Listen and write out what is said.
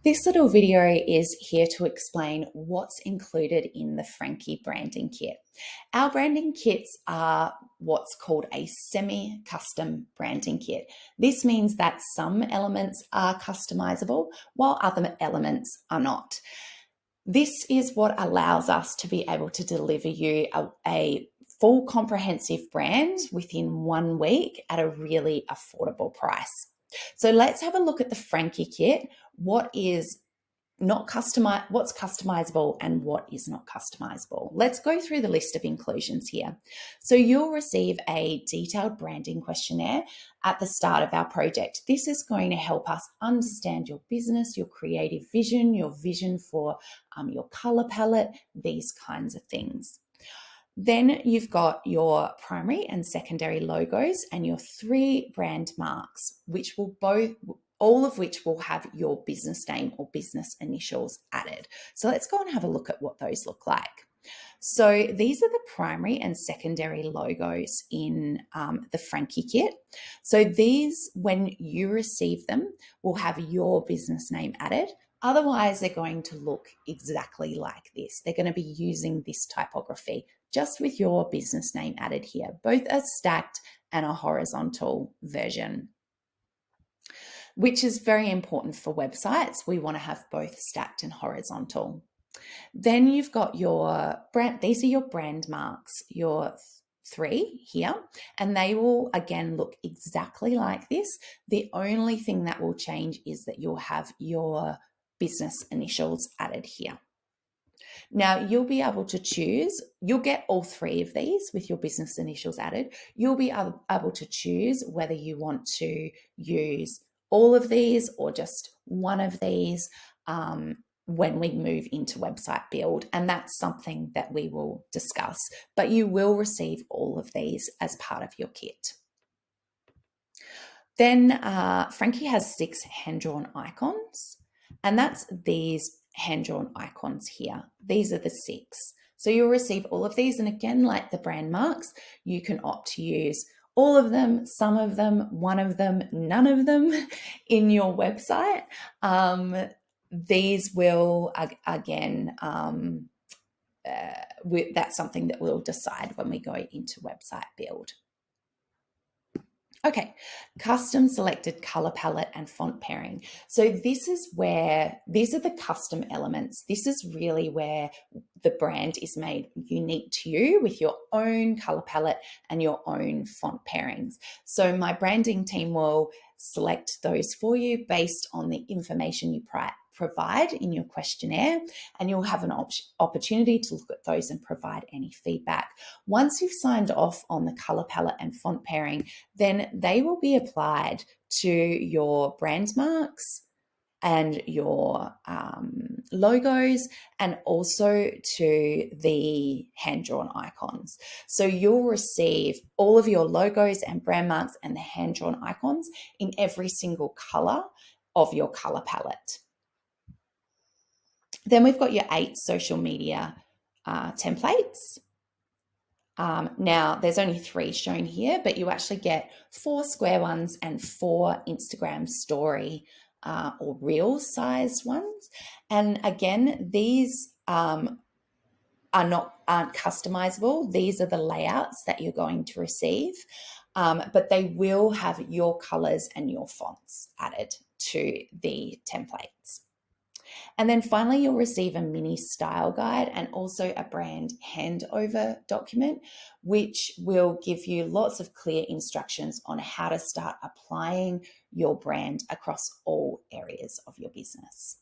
This little video is here to explain what's included in the Frankie branding kit. Our branding kits are what's called a semi-custom branding kit. This means that some elements are customizable while other elements are not. This is what allows us to be able to deliver you a full comprehensive brand within 1 week at a really affordable price. So let's have a look at the Frankie kit. What is not what's customizable and what is not customizable. Let's go through the list of inclusions here. So you'll receive a detailed branding questionnaire at the start of our project. This is going to help us understand your business, your creative vision, your vision for your color palette, these kinds of things. Then you've got your primary and secondary logos and your 3 brand marks, all of which will have your business name or business initials added. So let's go and have a look at what those look like. So these are the primary and secondary logos in the Frankie kit. So these, when you receive them, will have your business name added. Otherwise, they're going to look exactly like this. They're going to be using this typography, just with your business name added here, both a stacked and a horizontal version, which is very important for websites. We want to have both stacked and horizontal. Then you've got your brand, these are your brand marks, your 3 here, and they will again look exactly like this. The only thing that will change is that you'll have your business initials added here. Now you'll be able to choose, you'll get all 3 of these with your business initials added. You'll be able to choose whether you want to use all of these or just one of these when we move into website build. And that's something that we will discuss, but you will receive all of these as part of your kit. Then Frankie has 6 hand-drawn icons, and that's these hand-drawn icons here. These are the 6. So you'll receive all of these. And again, like the brand marks, you can opt to use all of them, some of them, one of them, none of them in your website. These will, again, that's something that we'll decide when we go into website build. Okay, custom selected color palette and font pairing. So this is where, these are the custom elements. This is really where the brand is made unique to you with your own color palette and your own font pairings. So my branding team will select those for you based on the information you provide in your questionnaire, and you'll have an opportunity to look at those and provide any feedback. Once you've signed off on the color palette and font pairing, then they will be applied to your brand marks and your logos, and also to the hand-drawn icons. So you'll receive all of your logos and brand marks and the hand-drawn icons in every single color of your color palette. Then we've got your 8 social media templates. Now, there's only 3 shown here, but you actually get 4 square ones and 4 Instagram story or reel sized ones. And again, these aren't customizable. These are the layouts that you're going to receive, but they will have your colors and your fonts added to the templates. And then finally, you'll receive a mini style guide and also a brand handover document, which will give you lots of clear instructions on how to start applying your brand across all areas of your business.